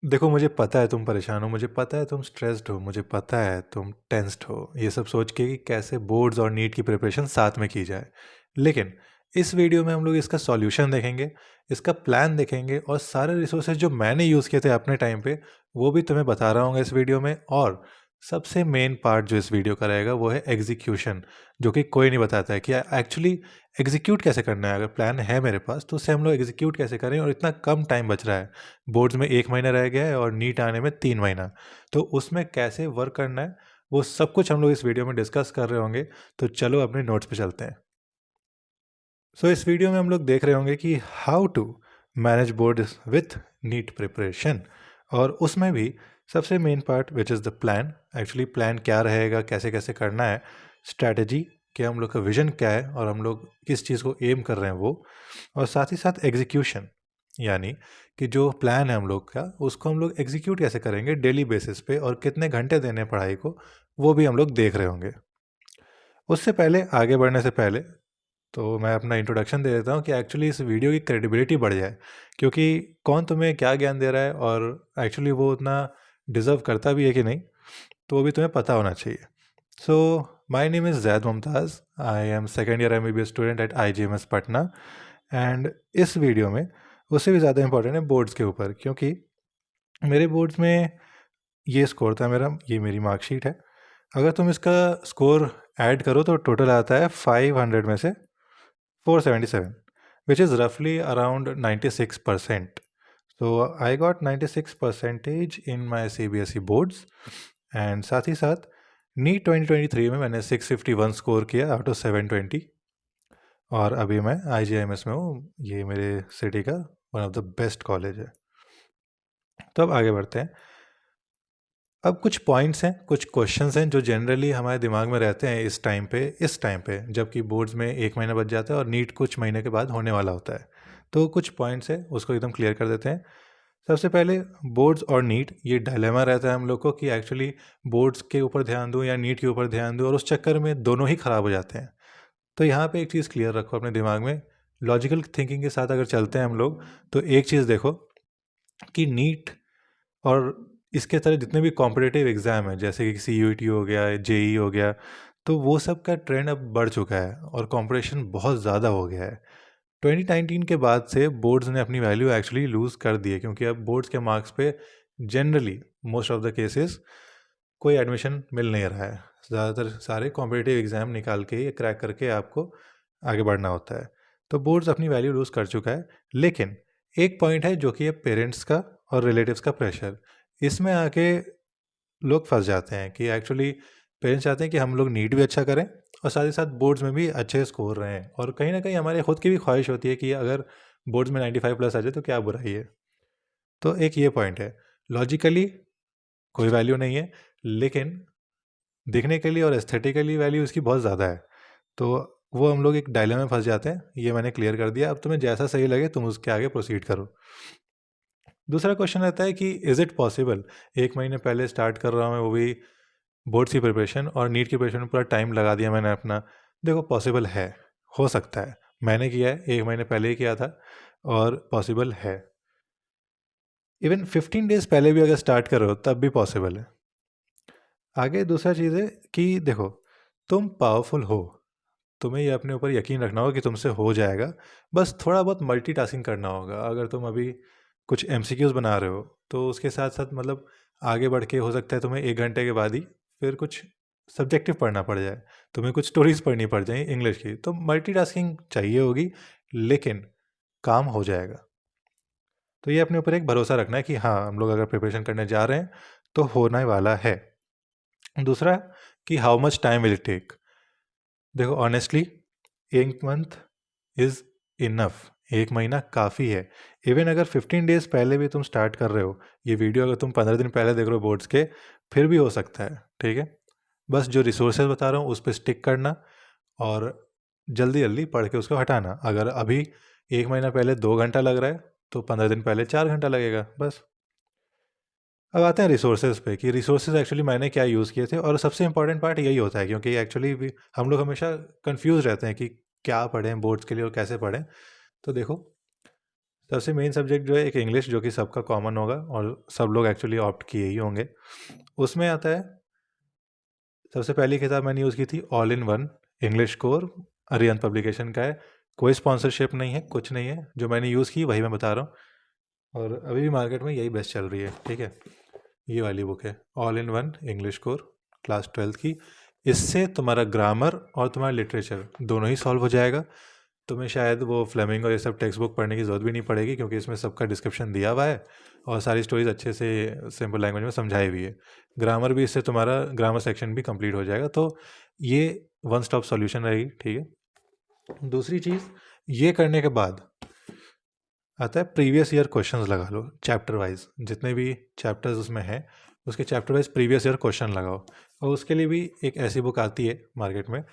देखो, मुझे पता है तुम परेशान हो, मुझे पता है तुम स्ट्रेस्ड हो, मुझे पता है तुम टेंस्ड हो, ये सब सोच के कि कैसे बोर्ड्स और नीट की प्रिपरेशन साथ में की जाए। लेकिन इस वीडियो में हम लोग इसका सॉल्यूशन देखेंगे, इसका प्लान देखेंगे और सारे रिसोर्सेज जो मैंने यूज़ किए थे अपने टाइम पे, वो भी तुम्हें बता रहा हूँ इस वीडियो में। और सबसे मेन पार्ट जो इस वीडियो का रहेगा वो है एग्जीक्यूशन, जो कि कोई नहीं बताता है कि एक्चुअली एग्जीक्यूट कैसे करना है। अगर प्लान है मेरे पास तो उससे हम लोग एग्जीक्यूट कैसे करें, और इतना कम टाइम बच रहा है, बोर्ड्स में 1 महीना रह गया है और नीट आने में 3 महीना, तो उसमें कैसे वर्क करना है वो सब कुछ हम लोग इस वीडियो में डिस्कस कर रहे होंगे। तो चलो अपने नोट्स पे चलते हैं। सो इस वीडियो में हम लोग देख रहे होंगे कि how to manage board with NEET preparation, और उसमें भी सबसे main part which is the plan. Actually plan क्या रहेगा, कैसे कैसे करना है, स्ट्रैटेजी कि हम लोग का विजन क्या है और हम लोग किस चीज़ को एम कर रहे हैं वो, और साथ ही साथ एग्जीक्यूशन, यानी कि जो प्लान है हम लोग का उसको हम लोग एग्जीक्यूट कैसे करेंगे डेली बेसिस पे और कितने घंटे देने हैं पढ़ाई को, वो भी हम लोग देख रहे होंगे। उससे पहले, आगे बढ़ने से पहले, तो मैं अपना इंट्रोडक्शन दे देता हूँ कि एक्चुअली इस वीडियो की क्रेडिबिलिटी बढ़ जाए, क्योंकि कौन तुम्हें क्या ज्ञान दे रहा है और एक्चुअली वो उतना डिज़र्व करता भी है कि नहीं, तो वो भी तुम्हें पता होना चाहिए। So my name is Zaid Mumtaz, I am second year MBBS student at IGMS Patna. And इस वीडियो में उससे भी ज़्यादा इंपॉर्टेंट है बोर्ड्स के ऊपर, क्योंकि मेरे बोर्ड्स में ये स्कोर था मेरा, ये मेरी मार्कशीट है। अगर तुम इसका स्कोर ऐड करो तो टोटल आता है 500 में से 477, which is roughly around 96%. So I got 96 percentage in my CBSE boards, and साथ ही साथ नीट 2023 में मैंने 651 स्कोर किया आउट ऑफ 720, और अभी मैं IGIMS में हूँ। ये मेरे सिटी का one of the best college है। तो अब आगे बढ़ते हैं। अब कुछ पॉइंट्स हैं, कुछ क्वेश्चंस हैं जो जनरली हमारे दिमाग में रहते हैं इस टाइम पे जबकि बोर्ड्स में 1 महीना बच जाता है और नीट कुछ महीने के बाद होने वाला होता है। तो कुछ पॉइंट्स हैं, उसको एकदम क्लियर कर देते हैं। सबसे पहले, बोर्ड्स और नीट, ये डायलेमा रहता है हम लोग को कि एक्चुअली बोर्ड्स के ऊपर ध्यान दूँ या नीट के ऊपर ध्यान दूँ, और उस चक्कर में दोनों ही ख़राब हो जाते हैं। तो यहाँ पे एक चीज़ क्लियर रखो अपने दिमाग में, लॉजिकल थिंकिंग के साथ अगर चलते हैं हम लोग, तो एक चीज़ देखो कि नीट और इसके तरह जितने भी कॉम्पिटिटिव एग्ज़ाम हैं, जैसे कि CUET हो गया, JEE हो गया, तो वो सब का ट्रेंड अब बढ़ चुका है और कंपटीशन बहुत ज़्यादा हो गया है। 2019 के बाद से बोर्ड्स ने अपनी वैल्यू एक्चुअली लूज़ कर दी है, क्योंकि अब बोर्ड्स के मार्क्स पे generally most of the cases कोई एडमिशन मिल नहीं रहा है। ज़्यादातर सारे कॉम्पिटिटिव एग्ज़ाम निकाल के ही क्रैक करके आपको आगे बढ़ना होता है। तो बोर्ड्स अपनी वैल्यू लूज़ कर चुका है। लेकिन एक पॉइंट है जो कि है पेरेंट्स का और रिलेटिव्स का प्रेशर। इसमें आके लोग फंस जाते हैं कि एक्चुअली पेरेंट्स चाहते हैं कि हम लोग नीट भी अच्छा करें और साथ ही साथ बोर्ड्स में भी अच्छे स्कोर रहे हैं, और कहीं ना कहीं हमारे खुद की भी ख्वाहिश होती है कि अगर बोर्ड्स में 95 प्लस आ जाए तो क्या बुराई है। तो एक ये पॉइंट है, लॉजिकली कोई वैल्यू नहीं है, लेकिन दिखने के लिए और एस्थेटिकली वैल्यू इसकी बहुत ज़्यादा है। तो वो हम लोग एक डायलेमा में फंस जाते हैं। ये मैंने क्लियर कर दिया, अब तुम्हें जैसा सही लगे तुम उसके आगे प्रोसीड करो। दूसरा क्वेश्चन रहता है कि इज़ इट पॉसिबल, 1 महीने पहले स्टार्ट कर रहा हूँ मैं, वो भी बोर्ड्स की प्रिपरेशन, और नीट की प्रिपरेशन में पूरा टाइम लगा दिया मैंने अपना। देखो, पॉसिबल है, हो सकता है, मैंने किया है, 1 महीने पहले ही किया था, और पॉसिबल है। इवन 15 डेज पहले भी अगर स्टार्ट कर रहे हो तब भी पॉसिबल है। आगे दूसरा चीज़ है कि देखो, तुम पावरफुल हो, तुम्हें ये अपने ऊपर यकीन रखना होगा कि तुमसे हो जाएगा। बस थोड़ा बहुत मल्टीटास्किंग करना होगा। अगर तुम अभी कुछ MCQs बना रहे हो तो उसके साथ साथ मतलब आगे बढ़ के हो सकता है तुम्हें 1 घंटे के बाद ही फिर कुछ सब्जेक्टिव पढ़ना पड़ जाए, तुम्हें कुछ स्टोरीज पढ़नी पड़ जाए इंग्लिश की, तो मल्टीटास्किंग चाहिए होगी, लेकिन काम हो जाएगा। तो ये अपने ऊपर एक भरोसा रखना है कि हाँ, हम लोग अगर प्रिपरेशन करने जा रहे हैं तो होने वाला है। दूसरा, कि how much time will it take. देखो, ऑनेस्टली 1 मंथ इज़ इनफ, 1 महीना काफ़ी है। इवन अगर 15 डेज पहले भी तुम स्टार्ट कर रहे हो, ये वीडियो अगर तुम 15 दिन पहले देख रहे हो बोर्ड्स के, फिर भी हो सकता है, ठीक है। बस जो रिसोर्सेज बता रहा हूँ उस पर स्टिक करना और जल्दी जल्दी पढ़ के उसको हटाना। अगर अभी 1 महीना पहले 2 घंटा लग रहा है तो 15 दिन पहले 4 घंटा लगेगा, बस। अब आते हैं रिसोर्सेज पे कि रिसोर्सेज एक्चुअली मैंने क्या यूज़ किए थे, और सबसे इंपॉर्टेंट पार्ट यही होता है, क्योंकि एक्चुअली हम लोग हमेशा कंफ्यूज रहते हैं कि क्या पढ़ें बोर्ड्स के लिए और कैसे पढ़ें। तो देखो, सबसे मेन सब्जेक्ट जो है एक इंग्लिश, जो कि सबका कॉमन होगा और सब लोग एक्चुअली ऑप्ट किए ही होंगे। उसमें आता है, सबसे पहली किताब मैंने यूज़ की थी all in one English core, Arihant publication का है। कोई स्पॉन्सरशिप नहीं है, कुछ नहीं है, जो मैंने यूज़ की वही मैं बता रहा हूँ, और अभी भी मार्केट में यही बेस्ट चल रही है। ठीक है, ये वाली बुक है all in one English core class 12th की। इससे तुम्हारा ग्रामर और तुम्हारा लिटरेचर दोनों ही सॉल्व हो जाएगा। तुम्हें शायद वो फ्लेमिंग और ये सब टेक्स्ट बुक पढ़ने की ज़रूरत भी नहीं पड़ेगी, क्योंकि इसमें सबका डिस्क्रिप्शन दिया हुआ है और सारी स्टोरीज अच्छे से सिंपल लैंग्वेज में समझाई हुई है। ग्रामर भी, इससे तुम्हारा ग्रामर सेक्शन भी कंप्लीट हो जाएगा। तो ये वन स्टॉप सॉल्यूशन रहेगी। ठीक है, दूसरी चीज़ ये करने के बाद आता है प्रीवियस ईयर क्वेश्चंस लगा लो चैप्टर वाइज, जितने भी चैप्टर्स उसमें हैं उसके chapter wise previous year question लगाओ। और उसके लिए भी एक ऐसी बुक आती है मार्केट में,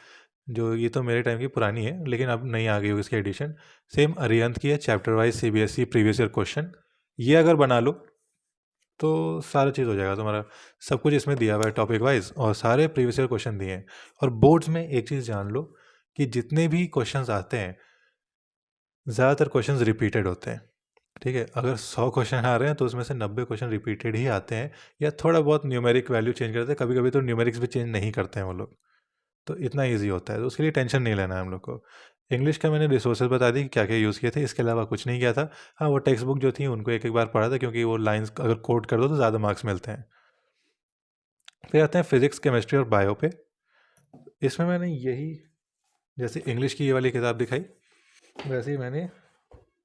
जो ये तो मेरे टाइम की पुरानी है लेकिन अब नई आ गई होगी इसकी एडिशन, सेम अरिहंत की है, chapter wise CBSE previous year question. ये अगर बना लो तो सारा चीज़ हो जाएगा तुम्हारा। सब कुछ इसमें दिया हुआ है टॉपिक वाइज और सारे प्रीवियस ईयर क्वेश्चन दिए हैं। और बोर्ड्स में एक चीज़ जान लो कि जितने भी क्वेश्चंस आते हैं ज़्यादातर क्वेश्चंस रिपीटेड होते हैं। ठीक है, अगर 100 क्वेश्चन आ रहे हैं तो उसमें से 90 क्वेश्चन रिपीटेड ही आते हैं, या थोड़ा बहुत न्यूमेरिक वैल्यू चेंज करते हैं, कभी कभी तो न्यूमेरिक्स भी चेंज नहीं करते हैं वो लोग। तो इतना इजी होता है, तो उसके लिए टेंशन नहीं लेना है हम लोग को। इंग्लिश का मैंने रिसोर्सेज बता दी कि क्या क्या यूज़ किए थे, इसके अलावा कुछ नहीं किया था। हाँ, वो टेक्स्ट बुक जो थी उनको एक एक बार पढ़ा था, क्योंकि वो लाइंस अगर कोट कर दो तो ज़्यादा मार्क्स मिलते हैं। फिर आते हैं फिजिक्स, केमिस्ट्री और बायो पे। इसमें मैंने यही, जैसे इंग्लिश की ये वाली किताब दिखाई, वैसे ही मैंने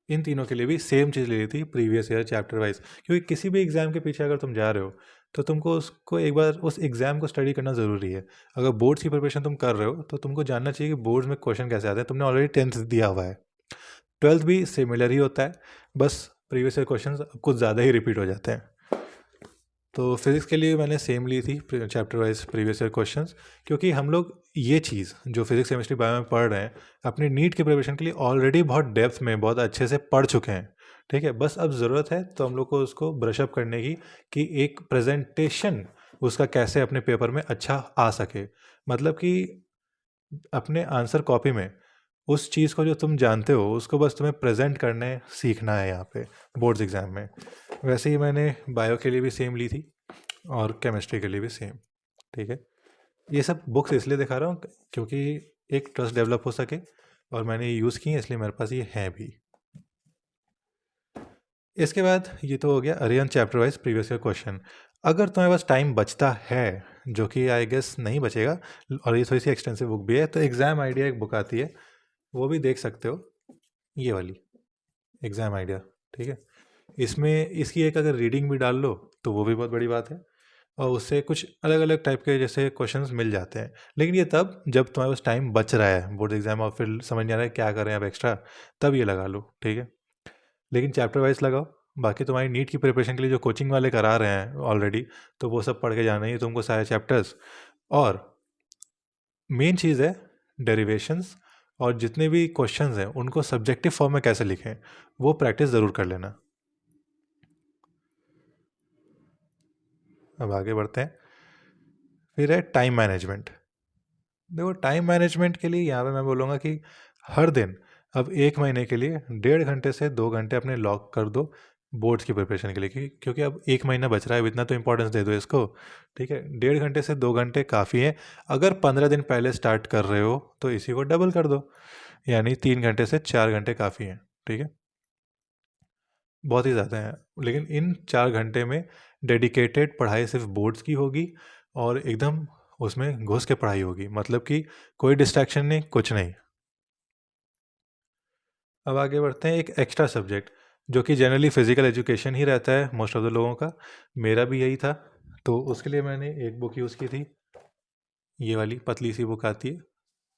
इन तीनों के लिए भी सेम चीज़ ले ली थी प्रीवियस ईयर चैप्टर वाइज। क्योंकि किसी भी एग्ज़ाम के पीछे अगर तुम जा रहे हो तो तुमको उसको एक बार उस एग्ज़ाम को स्टडी करना ज़रूरी है। अगर बोर्ड्स की प्रिपरेशन तुम कर रहे हो तो तुमको जानना चाहिए कि बोर्ड्स में क्वेश्चन कैसे आते हैं। तुमने ऑलरेडी 10th दिया हुआ है, 12th भी सिमिलर ही होता है, बस प्रीवियस ईयर क्वेश्चन कुछ ज़्यादा ही रिपीट हो जाते हैं। तो फिज़िक्स के लिए मैंने सेम ली थी chapter wise previous year questions, क्योंकि हम लोग ये चीज़ जो फिज़िक्स केमिस्ट्री बायो में पढ़ रहे हैं अपनी नीट की प्रिपरेशन के लिए ऑलरेडी बहुत डेप्थ में बहुत अच्छे से पढ़ चुके हैं। ठीक है, बस अब ज़रूरत है तो हम लोग को उसको ब्रशअप करने की, कि एक प्रेजेंटेशन उसका कैसे अपने पेपर में अच्छा आ सके। मतलब कि अपने आंसर कॉपी में उस चीज़ को जो तुम जानते हो उसको बस तुम्हें प्रेजेंट करने सीखना है यहाँ पे बोर्ड्स एग्ज़ाम में। वैसे ही मैंने बायो के लिए भी सेम ली थी और केमिस्ट्री के लिए भी सेम। ठीक है, ये सब बुक्स इसलिए दिखा रहा हूँ क्योंकि एक ट्रस्ट डेवलप हो सके, और मैंने यूज़ की है इसलिए मेरे पास ये है भी। इसके बाद ये तो हो गया Arihant chapter wise previous year question. अगर तुम्हारे पास टाइम बचता है, जो कि आई गेस नहीं बचेगा, और ये थोड़ी सी एक्सटेंसिव बुक भी है, तो एग्ज़ाम आइडिया एक बुक आती है, वो भी देख सकते हो, ये वाली एग्ज़ाम आइडिया। ठीक है, इसमें इसकी एक अगर रीडिंग भी डाल लो तो वो भी बहुत बड़ी बात है, और उससे कुछ अलग अलग टाइप के जैसे क्वेश्चंस मिल जाते हैं। लेकिन ये तब जब तुम्हारे पास टाइम बच रहा है बोर्ड एग्जाम और फिर समझ नहीं आ रहा है क्या करें अब एक्स्ट्रा, तब ये लगा लो। ठीक है, लेकिन चैप्टर वाइज लगाओ। बाकी तुम्हारी नीट की प्रिपरेशन के लिए जो कोचिंग वाले करा रहे हैं ऑलरेडी, तो वो सब पढ़ के जाना ही है तुमको सारे चैप्टर्स। और मेन चीज़ है डेरिवेशंस, और जितने भी क्वेश्चंस हैं उनको सब्जेक्टिव फॉर्म में कैसे लिखें वो प्रैक्टिस ज़रूर कर लेना। अब आगे बढ़ते हैं। फिर है टाइम मैनेजमेंट। देखो, टाइम मैनेजमेंट के लिए यहाँ पे मैं बोलूँगा कि हर दिन अब 1 महीने के लिए 1.5 घंटे से 2 घंटे अपने लॉक कर दो बोर्ड्स की प्रिपरेशन के लिए, क्योंकि अब 1 महीना बच रहा है, अब इतना तो इम्पोर्टेंस दे दो इसको। ठीक है, 1.5 घंटे से 2 घंटे काफ़ी है। अगर 15 दिन पहले स्टार्ट कर रहे हो तो इसी को डबल कर दो, यानी 3 घंटे से 4 घंटे काफ़ी है। ठीक है, बहुत ही ज़्यादा है, लेकिन इन 4 घंटे में डेडिकेटेड पढ़ाई सिर्फ बोर्ड्स की होगी, और एकदम उसमें घुस के पढ़ाई होगी, मतलब कि कोई डिस्ट्रैक्शन नहीं, कुछ नहीं। अब आगे बढ़ते हैं, एक एक्स्ट्रा सब्जेक्ट जो कि जनरली फिजिकल एजुकेशन ही रहता है मोस्ट ऑफ द लोगों का, मेरा भी यही था। तो उसके लिए मैंने एक बुक यूज़ की थी, ये वाली पतली सी बुक आती है,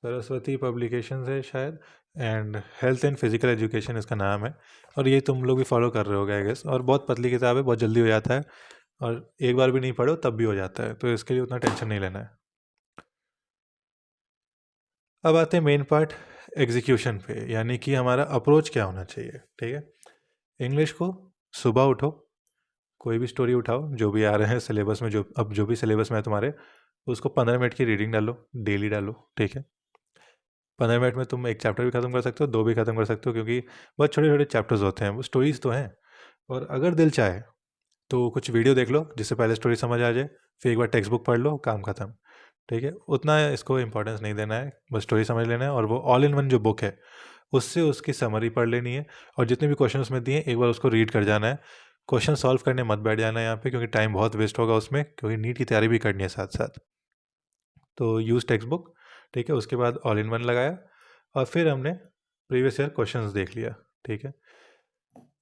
सरस्वती पब्लिकेशन है शायद, and health and physical education इसका नाम है। और ये तुम लोग भी फॉलो कर रहे होगे आई गेस, और बहुत पतली किताब है, बहुत जल्दी हो जाता है, और एक बार भी नहीं पढ़ो तब भी हो जाता है, तो इसके लिए उतना टेंशन नहीं लेना है। अब आते हैं मेन पार्ट, एग्जीक्यूशन पे, यानी कि हमारा अप्रोच क्या होना चाहिए। ठीक है, इंग्लिश को सुबह उठो, कोई भी स्टोरी उठाओ जो भी आ रहे हैं सिलेबस में, जो अब जो भी सिलेबस में है तुम्हारे, उसको 15 मिनट की रीडिंग डालो, डेली डालो। ठीक है, 15 मिनट में तुम एक चैप्टर भी ख़त्म कर सकते हो, 2 भी ख़त्म कर सकते हो, क्योंकि बहुत छोटे छोटे चैप्टर्स होते हैं, वो स्टोरीज़ तो हैं। और अगर दिल चाहे तो कुछ वीडियो देख लो जिससे पहले स्टोरी समझ आ जाए, फिर एक बार टेक्स्ट बुक पढ़ लो, काम ख़त्म। ठीक है, उतना इसको इंपॉर्टेंस नहीं देना है, बस स्टोरी समझ लेना है। और वो ऑल इन वन जो बुक है उससे उसकी समरी पढ़ लेनी है, और जितने भी क्वेश्चन उसमें दिए एक बार उसको रीड कर जाना है। क्वेश्चन सॉल्व करने मत बैठ जाना है यहाँ पे, क्योंकि टाइम बहुत वेस्ट होगा उसमें, क्योंकि नीट की तैयारी भी करनी है साथ साथ। तो यूज़ टेक्स्ट बुक। ठीक है, उसके बाद ऑल इन वन लगाया, और फिर हमने प्रीवियस ईयर क्वेश्चंस देख लिया। ठीक है,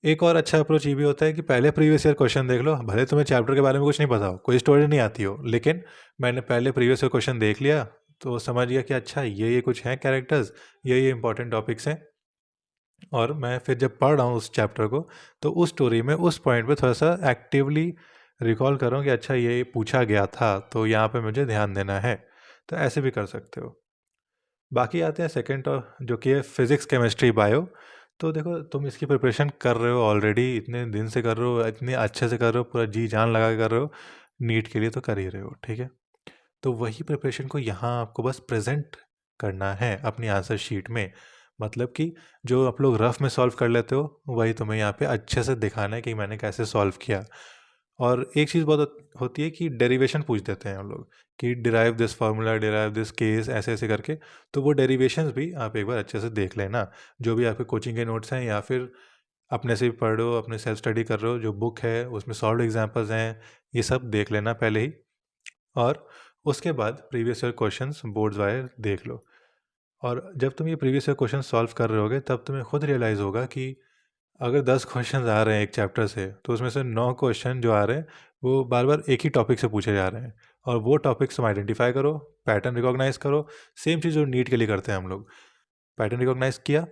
एक और अच्छा अप्रोच ये भी होता है कि पहले प्रीवियस ईयर क्वेश्चन देख लो, भले तुम्हें चैप्टर के बारे में कुछ नहीं पता हो, कोई स्टोरी नहीं आती हो, लेकिन मैंने पहले प्रीवियस ईयर क्वेश्चन देख लिया तो समझ गया कि अच्छा ये कुछ हैं कैरेक्टर्स, ये इंपॉर्टेंट टॉपिक्स हैं। और मैं फिर जब पढ़ रहा हूँ उस चैप्टर को, तो उस स्टोरी में उस पॉइंट पे थोड़ा सा एक्टिवली रिकॉल करूँ कि अच्छा ये पूछा गया था, तो यहाँ पे मुझे ध्यान देना है। तो ऐसे भी कर सकते हो। बाकी आते हैं सेकंड जो कि है फिज़िक्स केमिस्ट्री बायो। तो देखो, तुम इसकी प्रिपरेशन कर रहे हो ऑलरेडी, इतने दिन से कर रहे हो, इतने अच्छे से कर रहे हो, पूरा जी जान लगा के कर रहे हो, नीट के लिए तो कर ही रहे हो। ठीक है, तो वही प्रिपरेशन को यहाँ आपको बस प्रेजेंट करना है अपनी आंसर शीट में। मतलब कि जो आप लोग रफ में सॉल्व कर लेते हो, वही तुम्हें यहाँ पे अच्छे से दिखाना है कि मैंने कैसे सॉल्व किया। और एक चीज़ बहुत होती है कि डेरिवेशन पूछ देते हैं हम लोग, कि derive this formula, derive this case, ऐसे ऐसे करके। तो वो डेरिवेशंस भी आप एक बार अच्छे से देख लेना, जो भी आपके कोचिंग के नोट्स हैं, या फिर अपने से भी पढ़ रहे हो, अपने सेल्फ स्टडी कर रहे हो, जो बुक है उसमें सॉल्व एग्जाम्पल्स हैं, ये सब देख लेना पहले ही। और उसके बाद previous year questions boards wise देख लो। और जब तुम ये प्रीवियस ईयर क्वेश्चन सॉल्व कर रहे होगे, तब तुम्हें खुद रियलाइज़ होगा कि अगर 10 क्वेश्चन आ रहे हैं एक चैप्टर से, तो उसमें से 9 क्वेश्चन जो आ रहे हैं वो बार बार एक ही टॉपिक से पूछे जा रहे हैं। और वो टॉपिक्स तुम आइडेंटिफाई करो, पैटर्न रिकॉग्नाइज करो। सेम चीज़ जो नीट के लिए करते हैं हम लोग, पैटर्न रिकॉग्नाइज किया,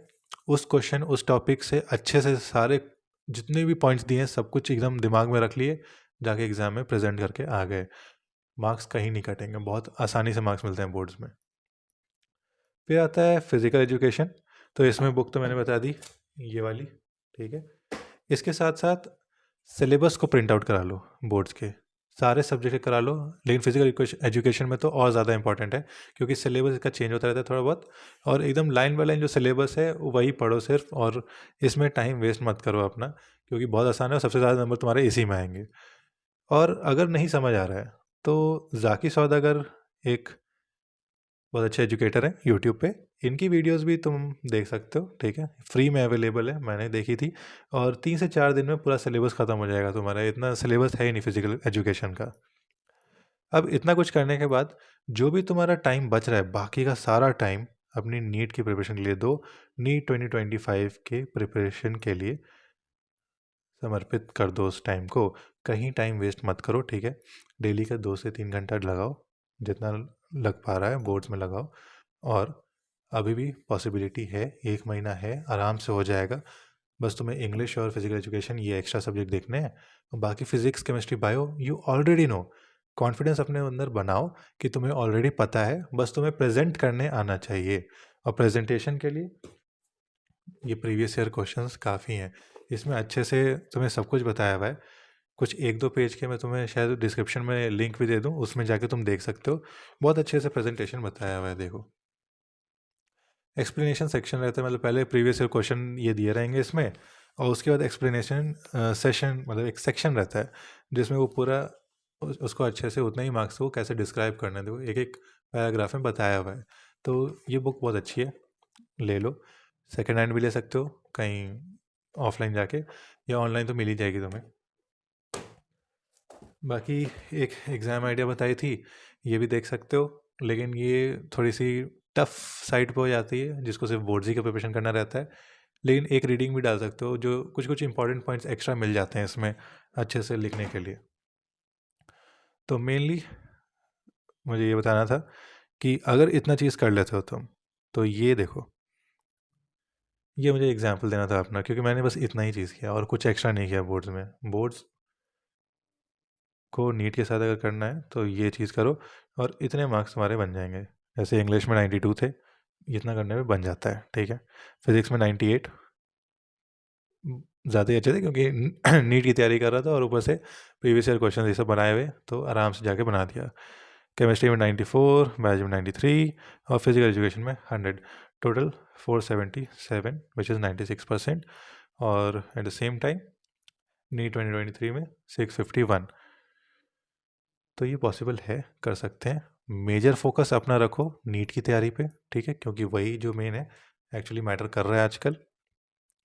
उस क्वेश्चन उस टॉपिक से अच्छे से सारे जितने भी पॉइंट्स दिए हैं सब कुछ एकदम दिमाग में रख लिए, जाके एग्ज़ाम में प्रेजेंट करके आ गए। मार्क्स कहीं नहीं कटेंगे, बहुत आसानी से मार्क्स मिलते हैं बोर्ड्स में। फिर आता है फिज़िकल एजुकेशन। तो इसमें बुक तो मैंने बता दी, ये वाली। ठीक है, इसके साथ साथ सिलेबस को प्रिंट आउट करा लो, बोर्ड्स के सारे सब्जेक्ट करा लो। लेकिन फिजिकल एजुकेशन में तो और ज़्यादा इंपॉर्टेंट है, क्योंकि सिलेबस इसका चेंज होता रहता है थोड़ा बहुत, और एकदम लाइन बाय लाइन जो सिलेबस है वही पढ़ो सिर्फ। और इसमें टाइम वेस्ट मत करो अपना, क्योंकि बहुत आसान है और सबसे ज़्यादा नंबर तुम्हारे इसी में आएंगे। और अगर नहीं समझ आ रहा है तो जाकी सौदागर एक बहुत अच्छे एजुकेटर हैं यूट्यूब पे, इनकी वीडियोस भी तुम देख सकते हो। ठीक है, फ्री में अवेलेबल है, मैंने देखी थी। और 3 से 4 दिन में पूरा सिलेबस ख़त्म हो जाएगा तुम्हारा, इतना सिलेबस है ही नहीं फिजिकल एजुकेशन का। अब इतना कुछ करने के बाद जो भी तुम्हारा टाइम बच रहा है, बाकी का सारा टाइम अपनी नीट की प्रिपरेशन के लिए दो। नीट 2025 के प्रिपरेशन के लिए समर्पित कर दो उस टाइम को, कहीं टाइम वेस्ट मत करो। ठीक है, डेली का 2 से 3 घंटा लगाओ, जितना लग पा रहा है बोर्ड्स में लगाओ। और अभी भी पॉसिबिलिटी है, 1 महीना है, आराम से हो जाएगा। बस तुम्हें इंग्लिश और फिजिकल एजुकेशन ये एक्स्ट्रा सब्जेक्ट देखने हैं, और बाकी physics chemistry bio you already know. Confidence अपने अंदर बनाओ कि तुम्हें ऑलरेडी पता है, बस तुम्हें प्रेजेंट करने आना चाहिए। और प्रेजेंटेशन के लिए ये प्रीवियस ईयर क्वेश्चंस काफ़ी हैं, इसमें अच्छे से तुम्हें सब कुछ बताया हुआ है। कुछ 1-2 पेज के मैं तुम्हें शायद डिस्क्रिप्शन में लिंक भी दे दूँ, उसमें जाके तुम देख सकते हो। बहुत अच्छे से प्रेजेंटेशन बताया हुआ है, देखो। एक्सप्लेनेशन सेक्शन रहता है, मतलब पहले प्रीवियस ईयर क्वेश्चन ये दिए रहेंगे इसमें, और उसके बाद एक्सप्लेनेशन सेशन, मतलब एक सेक्शन रहता है जिसमें वो पूरा उसको अच्छे से उतना ही मार्क्स को कैसे डिस्क्राइब करना है, देखो एक एक पैराग्राफ में बताया हुआ है। तो ये बुक बहुत अच्छी है, ले लो। सेकेंड हैंड भी ले सकते हो कहीं ऑफलाइन जाके, या ऑनलाइन तो मिल ही जाएगी तुम्हें। बाकी एक एग्ज़ाम आइडिया बताई थी, ये भी देख सकते हो, लेकिन ये थोड़ी सी टफ साइड पे हो जाती है, जिसको सिर्फ बोर्ड्स ही का प्रिपरेशन करना रहता है। लेकिन एक रीडिंग भी डाल सकते हो, जो कुछ कुछ इंपॉर्टेंट पॉइंट्स एक्स्ट्रा मिल जाते हैं इसमें अच्छे से लिखने के लिए। तो मेनली मुझे ये बताना था कि अगर इतना चीज़ कर लेते हो तुम, तो ये देखो, ये मुझे एग्जाम्पल देना था अपना, क्योंकि मैंने बस इतना ही चीज़ किया और कुछ एक्स्ट्रा नहीं किया बोर्ड्स में। बोर्ड्स को नीट के साथ अगर करना है तो ये चीज़ करो, और इतने मार्क्स तुम्हारे बन जाएंगे। जैसे इंग्लिश में 92 थे, इतना करने में बन जाता है। ठीक है, फिज़िक्स में 98, ज़्यादा ही अच्छे थे, क्योंकि नीट की तैयारी कर रहा था और ऊपर से प्रीवियस ईयर क्वेश्चन ये सब बनाए हुए, तो आराम से जाके बना दिया। केमिस्ट्री में 94, बायोलॉजी में 93, और फिजिकल एजुकेशन में 100। टोटल 477 विच इज़ 96%, और at the same time NEET 2023 में 651। तो ये पॉसिबल है, कर सकते हैं। मेजर फोकस अपना रखो नीट की तैयारी पे, ठीक है, क्योंकि वही जो मेन है, एक्चुअली मैटर कर रहा है आजकल।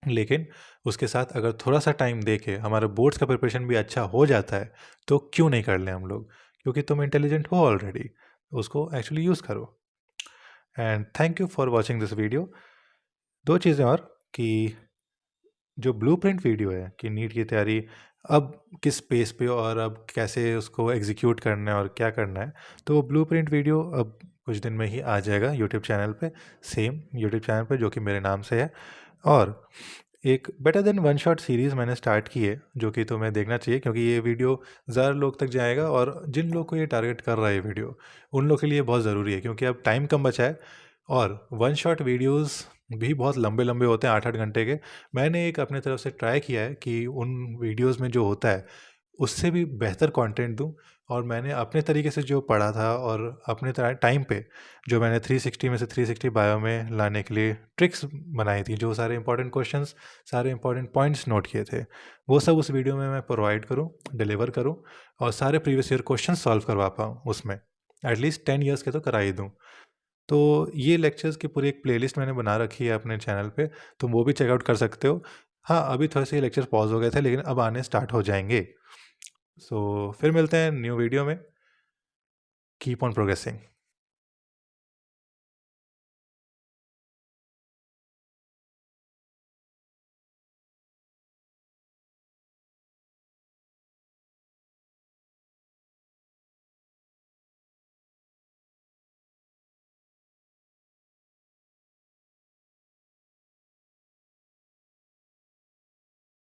लेकिन उसके साथ अगर थोड़ा सा टाइम दे के हमारा बोर्ड्स का प्रिपरेशन भी अच्छा हो जाता है तो क्यों नहीं कर लें हम लोग, क्योंकि तुम इंटेलिजेंट हो ऑलरेडी, उसको एक्चुअली यूज़ करो। And thank you for watching this video. दो चीज़ें और, कि जो ब्लूप्रिंट वीडियो है कि नीट की तैयारी अब किस पेस पे और अब कैसे उसको एग्जीक्यूट करना है और क्या करना है, तो वो ब्लूप्रिंट वीडियो अब कुछ दिन में ही आ जाएगा यूट्यूब चैनल पे, सेम यूट्यूब चैनल पे जो कि मेरे नाम से है। और एक better than one shot series मैंने स्टार्ट की है जो कि तुम्हें देखना चाहिए, क्योंकि ये वीडियो ज़्यादा लोग तक जाएगा, और जिन लोग को ये टारगेट कर रहा है ये वीडियो, उन लोग के लिए बहुत ज़रूरी है, क्योंकि अब टाइम कम बचा है और वन शॉट वीडियोस भी बहुत लंबे लंबे होते हैं, 8-8 घंटे के। मैंने एक अपने तरफ से ट्राई किया है कि उन वीडियोस में जो होता है उससे भी बेहतर कंटेंट दूं, और मैंने अपने तरीके से जो पढ़ा था और अपने टाइम पे जो मैंने 360 में से 360 बायो में लाने के लिए ट्रिक्स बनाई थी, जो सारे इंपॉर्टेंट क्वेश्चंस, सारे इंपॉर्टेंट पॉइंट्स नोट किए थे, वो सब उस वीडियो में मैं प्रोवाइड करूं, डिलीवर करूं, और सारे प्रीवियस ईयर क्वेश्चन सॉल्व करवा पाऊँ उसमें, एटलीस्ट 10 ईयर्स के तो करा ही दूँ। तो ये लेक्चर्स की पूरी एक प्लेलिस्ट मैंने बना रखी है अपने चैनल पे, तुम वो भी चेकआउट कर सकते हो। हाँ, अभी थोड़े से लेक्चर पॉज हो गए थे, लेकिन अब आने स्टार्ट हो जाएंगे। सो फिर मिलते हैं न्यू वीडियो में। Keep on progressing.